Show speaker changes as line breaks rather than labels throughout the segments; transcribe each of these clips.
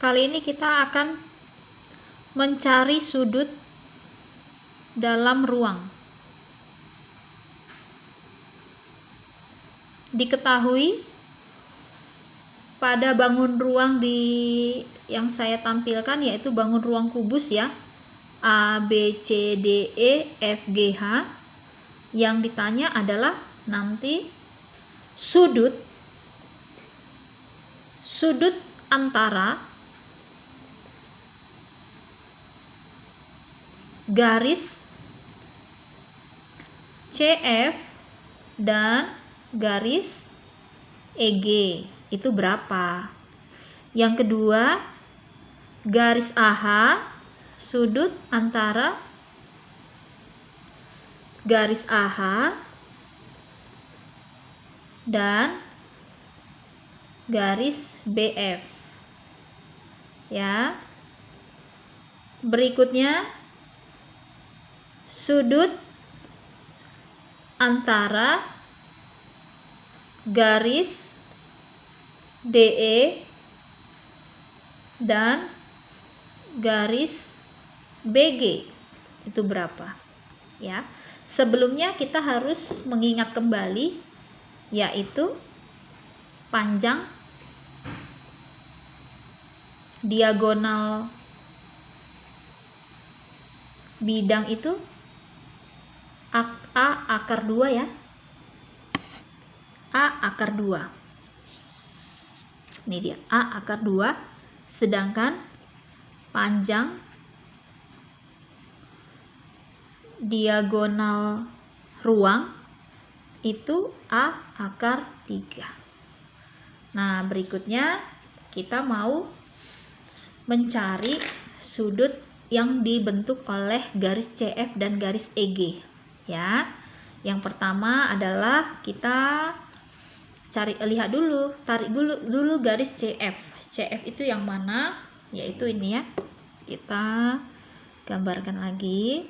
Kali ini kita akan mencari sudut dalam ruang. Diketahui pada bangun ruang yang saya tampilkan, yaitu bangun ruang kubus ya, A, B, C, D, E, F, G, H. Yang ditanya adalah nanti sudut antara garis CF dan garis EG itu berapa. Yang kedua, garis AH, sudut antara garis AH dan garis BF ya. Berikutnya, sudut antara garis DE dan garis BG itu berapa ya. Sebelumnya kita harus mengingat kembali, yaitu panjang diagonal bidang itu A akar 2 ya. A akar 2. Ini dia, A akar 2. Sedangkan panjang diagonal ruang itu A akar 3. Nah, berikutnya kita mau mencari sudut yang dibentuk oleh garis CF dan garis EG ya. Yang pertama adalah kita tarik dulu garis CF. CF itu yang mana? Yaitu ini ya. Kita gambarkan lagi.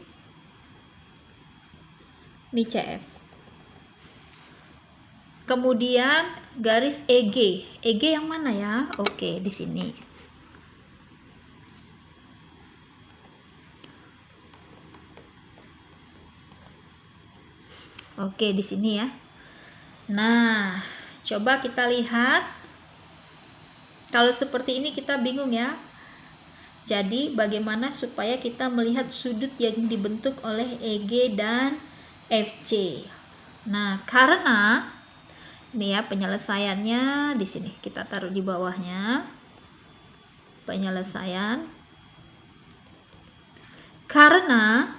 Ini CF. Kemudian garis EG. EG yang mana ya? Oke, di sini. Oke, di sini ya. Nah, coba kita lihat. Kalau seperti ini kita bingung ya. Jadi, bagaimana supaya kita melihat sudut yang dibentuk oleh EG dan FC? Nah, karena ini ya penyelesaiannya di sini. Kita taruh di bawahnya. Penyelesaian. Karena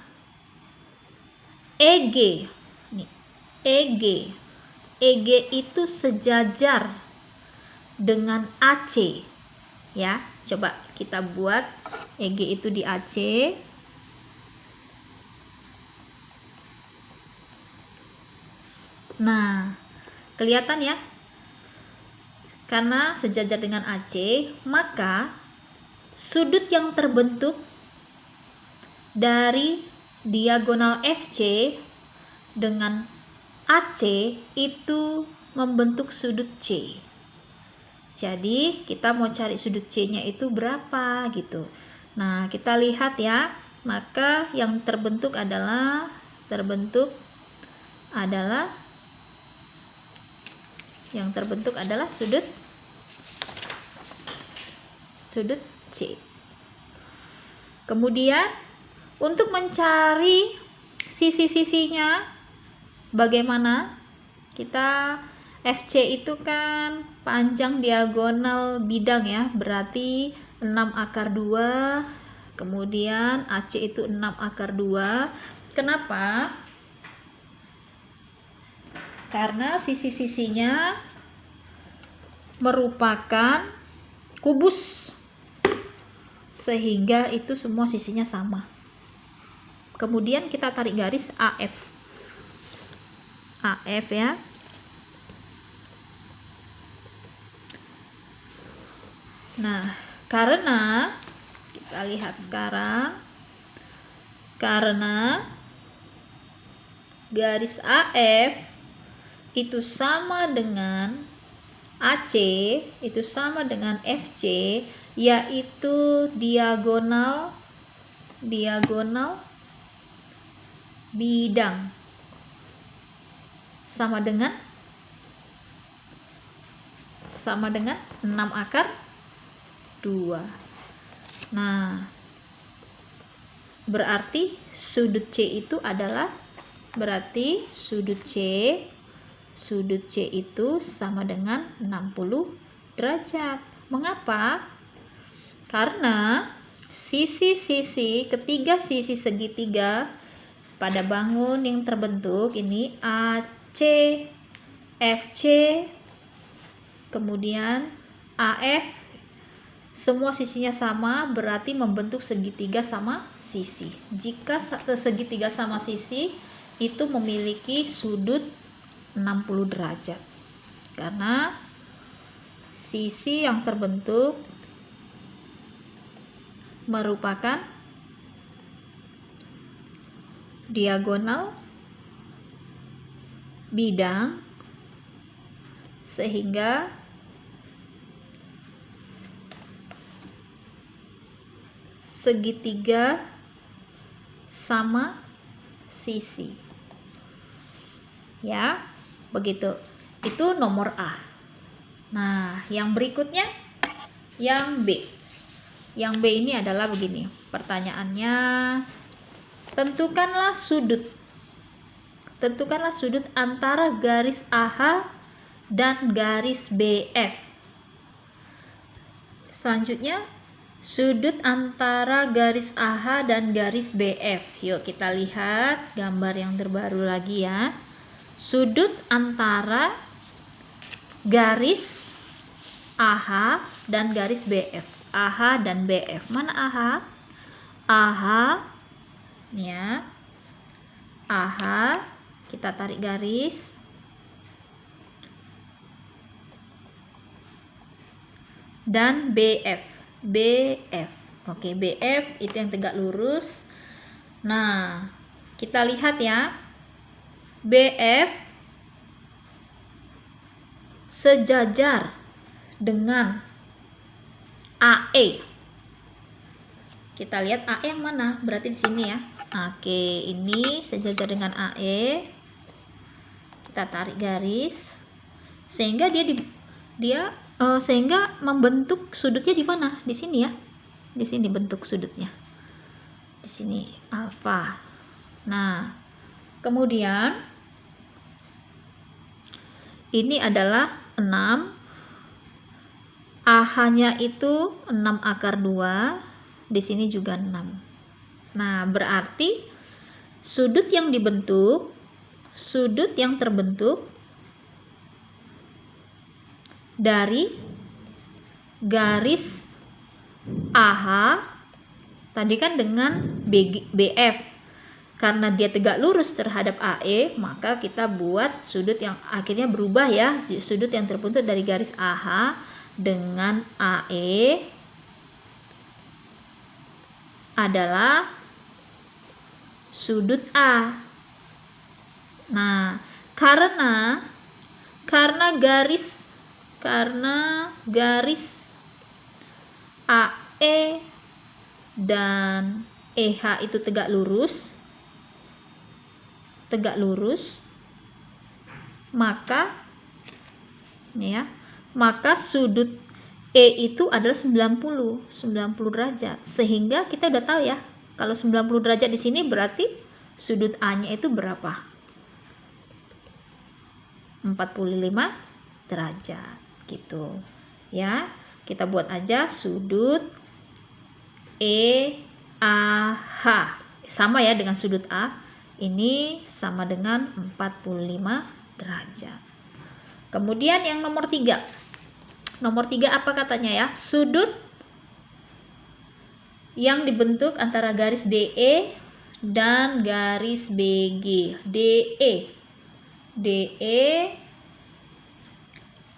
EG itu sejajar dengan AC ya. Coba kita buat EG itu di AC. Nah, kelihatan ya, karena sejajar dengan AC, maka sudut yang terbentuk dari diagonal FC dengan AC itu membentuk sudut C. Jadi kita mau cari sudut C nya itu berapa gitu. Nah, kita lihat ya, maka yang terbentuk adalah sudut C. Kemudian untuk mencari sisi-sisinya bagaimana? Kita FC itu kan panjang diagonal bidang ya, berarti 6 akar 2. Kemudian AC itu 6 akar 2. Kenapa? Karena sisi-sisinya merupakan kubus, sehingga itu semua sisinya sama. Kemudian kita tarik garis AF ya. Nah, karena kita lihat sekarang, karena garis AF itu sama dengan AC itu sama dengan FC, yaitu diagonal bidang, sama dengan 6/2. Nah, berarti sudut C itu adalah, sudut C itu sama dengan 60 derajat. Mengapa? Karena ketiga sisi segitiga pada bangun yang terbentuk ini AC, FC, kemudian AF, semua sisinya sama, berarti membentuk segitiga sama sisi. Jika segitiga sama sisi itu memiliki sudut 60 derajat, karena sisi yang terbentuk merupakan diagonal bidang, sehingga segitiga sama sisi. Ya, begitu. Itu nomor A. Nah, yang berikutnya yang B. Yang B ini adalah begini. Pertanyaannya, tentukanlah sudut antara garis AH dan garis BF. Selanjutnya, sudut antara garis AH dan garis BF. Yuk kita lihat gambar yang terbaru lagi ya. Sudut antara garis AH dan garis BF. AH dan BF. Mana AH? AH nih ya. AH, kita tarik garis. Dan BF. Oke, BF itu yang tegak lurus. Nah, kita lihat ya. BF sejajar dengan AE. Kita lihat AE yang mana? Berarti di sini ya. Oke, ini sejajar dengan AE. Kita tarik garis sehingga sehingga membentuk sudutnya di mana? Di sini ya. Di sini bentuk sudutnya. Di sini alfa. Nah, kemudian ini adalah 6. AH-nya itu 6/2. Di sini juga 6. Nah, berarti sudut yang terbentuk dari garis AH tadi kan dengan BF, karena dia tegak lurus terhadap AE, maka kita buat sudut yang akhirnya berubah ya. Sudut yang terbentuk dari garis AH dengan AE adalah sudut A. Nah, karena garis AE dan EH itu tegak lurus, maka sudut E itu adalah 90 derajat. Sehingga kita udah tahu ya, kalau 90 derajat di sini berarti sudut A-nya itu berapa? 45 derajat gitu. Ya, kita buat aja sudut EAH sama ya dengan sudut A. Ini sama dengan 45 derajat. Kemudian yang nomor 3. Nomor 3 apa katanya ya? Sudut yang dibentuk antara garis DE dan garis BG. DE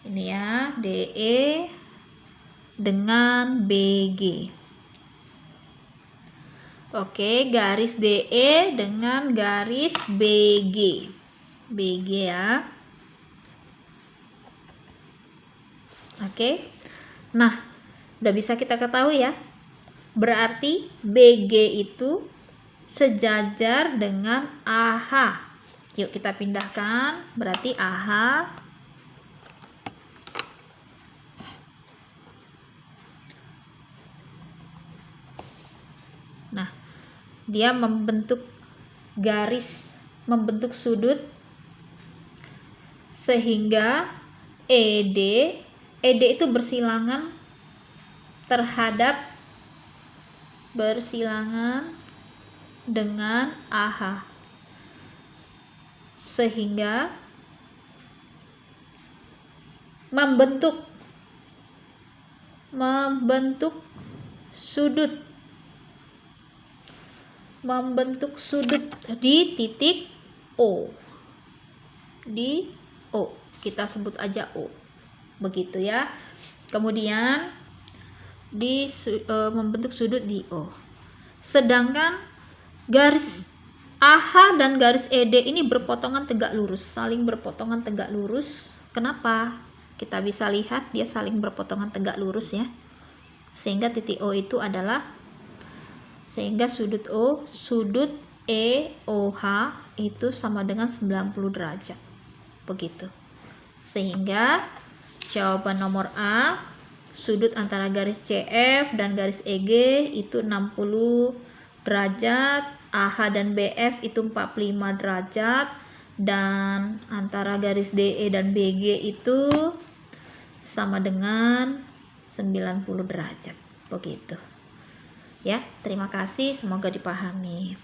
ini ya, DE dengan BG. Oke, garis DE dengan garis BG ya. Oke. Nah, udah bisa kita ketahui ya. Berarti BG itu sejajar dengan AH. Yuk kita pindahkan. Berarti AH nah, dia membentuk sudut sehingga ED itu bersilangan dengan AH, sehingga membentuk sudut di titik O. Kita sebut aja O. Begitu ya. Kemudian membentuk sudut di O. Sedangkan garis AH dan garis ED ini berpotongan tegak lurus, saling berpotongan tegak lurus. Kenapa? Kita bisa lihat dia saling berpotongan tegak lurus ya. Sehingga titik O itu adalah sudut EOH itu sama dengan 90 derajat. Begitu. Sehingga jawaban nomor A, sudut antara garis CF dan garis EG itu 60 derajat, AH dan BF itu 45 derajat, dan antara garis DE dan BG itu sama dengan 90 derajat. Begitu. Ya, terima kasih, semoga dipahami.